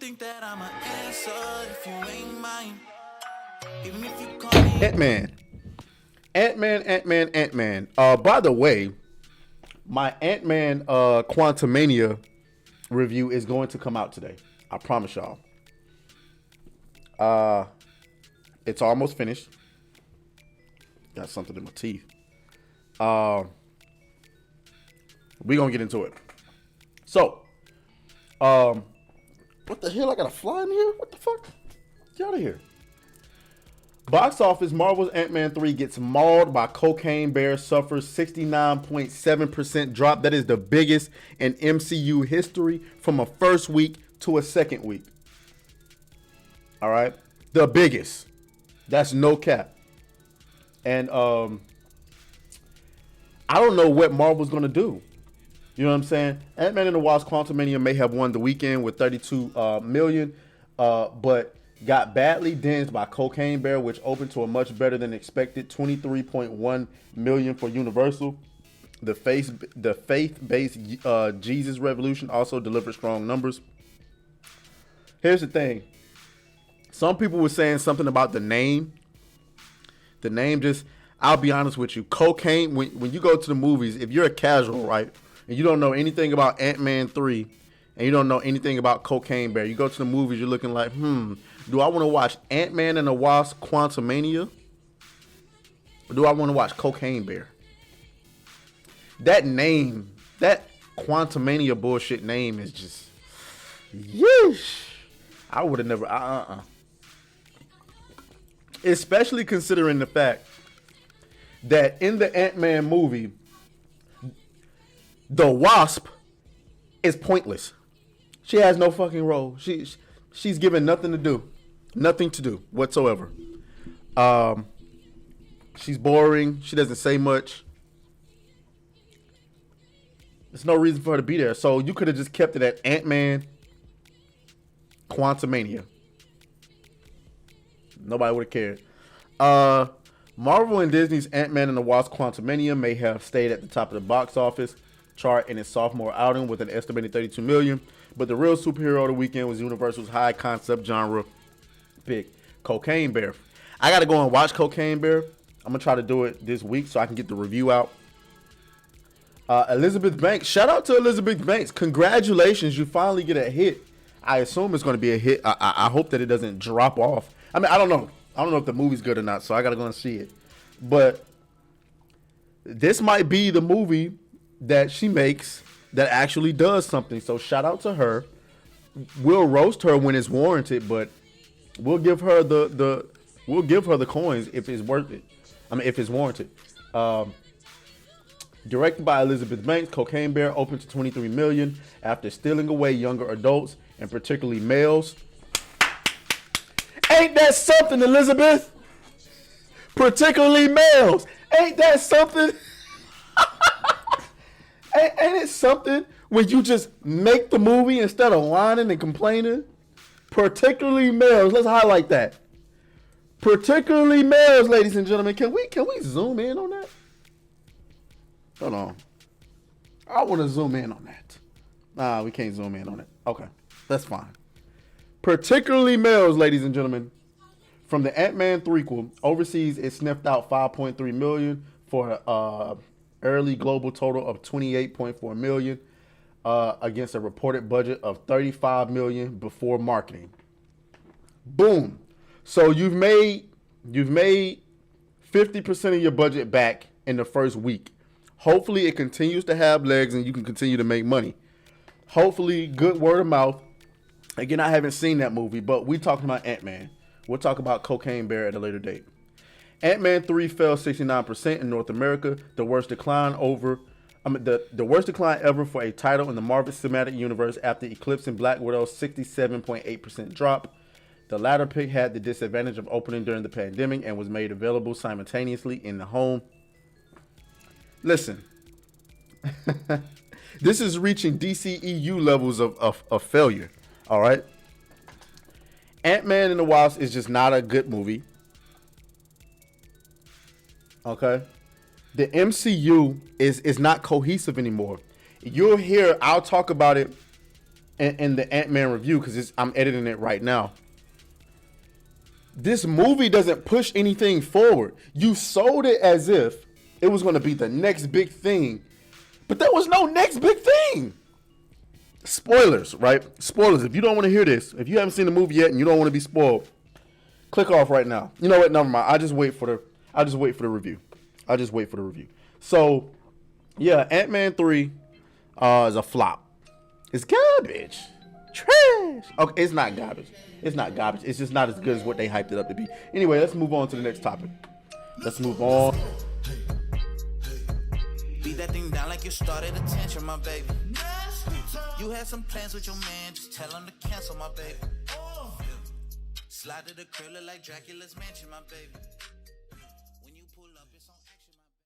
think that I'm an answer if you ain't mine? Even if you call me Ant-Man. Ant-Man. By the way, my Ant-Man Quantumania review is going to come out today. I promise y'all. It's almost finished. Got something in my teeth. We're gonna get into it. So, what the hell? I got a fly in here? What the fuck? Get out of here. Box office, Marvel's Ant-Man 3 gets mauled by Cocaine Bear, suffers 69.7% drop. That is the biggest in MCU history from a first week to a second week. All right? The biggest. That's no cap. And I don't know what Marvel's going to do. You know what I'm saying? Ant-Man and the Wasp Quantumania may have won the weekend with 32 million, but got badly dinged by Cocaine Bear, which opened to a much better than expected 23.1 million for Universal. The faith-based Jesus Revolution also delivered strong numbers. Here's the thing. Some people were saying something about the name. The name just, I'll be honest with you. Cocaine, when you go to the movies, if you're a casual, right, and you don't know anything about Ant-Man 3, and you don't know anything about Cocaine Bear, you go to the movies, you're looking like, do I want to watch Ant-Man and the Wasp Quantumania? Or do I want to watch Cocaine Bear? That name, that Quantumania bullshit name is just, yeesh. I would have never, Especially considering the fact that in the Ant-Man movie, the Wasp is pointless. She has no fucking role. She's given nothing to do. Nothing to do whatsoever. She's boring. She doesn't say much. There's no reason for her to be there. So you could have just kept it at Ant-Man Quantumania. Nobody would have cared. Marvel and Disney's Ant-Man and the Wasp Quantumania may have stayed at the top of the box office chart in its sophomore outing with an estimated 32 million. But the real superhero of the weekend was Universal's high concept genre pick, Cocaine Bear. I got to go and watch Cocaine Bear. I'm going to try to do it this week so I can get the review out. Elizabeth Banks. Shout out to Elizabeth Banks. Congratulations. You finally get a hit. I assume it's going to be a hit. I hope that it doesn't drop off. I mean, I don't know. I don't know if the movie's good or not, so I got to go and see it. But this might be the movie that she makes that actually does something. So shout out to her. We'll roast her when it's warranted, but we'll give her the coins if it's worth it. I mean, if it's warranted. Directed by Elizabeth Banks, Cocaine Bear opened to 23 million after stealing away younger adults and particularly males. Ain't that something, Elizabeth? Particularly males. Ain't that something? Ain't it something when you just make the movie instead of whining and complaining? Particularly males. Let's highlight that. Particularly males, ladies and gentlemen. Can we zoom in on that? Hold on. I want to zoom in on that. Nah, we can't zoom in on it. Okay, that's fine. Particularly males, ladies and gentlemen. From the Ant-Man threequel, overseas it sniffed out 5.3 million for early global total of 28.4 million against a reported budget of 35 million before marketing. Boom. So you've made 50% of your budget back in the first week. Hopefully it continues to have legs and you can continue to make money. Hopefully good word of mouth. Again, I haven't seen that movie, but we're talking about Ant-Man. We'll talk about Cocaine Bear at a later date. Ant-Man 3 fell 69% in North America, the worst decline ever for a title in the Marvel Cinematic Universe after eclipsing Black Widow's 67.8% drop. The latter pick had the disadvantage of opening during the pandemic and was made available simultaneously in the home. Listen, this is reaching DCEU levels of failure, all right? Ant-Man and the Wasp is just not a good movie. Okay? The MCU is not cohesive anymore. You'll hear, I'll talk about it in the Ant-Man review, because I'm editing it right now. This movie doesn't push anything forward. You sold it as if it was going to be the next big thing, but there was no next big thing. Spoilers, right? Spoilers. If you don't want to hear this, if you haven't seen the movie yet and you don't want to be spoiled, click off right now. You know what? Never mind. I'll just wait for the review. So, yeah, Ant-Man 3 is a flop. It's garbage. Trash. Okay, it's not garbage. It's not garbage. It's just not as good as what they hyped it up to be. Anyway, let's move on to the next topic. Let's move on. Beat that thing down like you started attention, my baby. You had some plans with your man, just tell him to cancel, my baby. Slide to the crib, look like Dracula's mansion, my baby.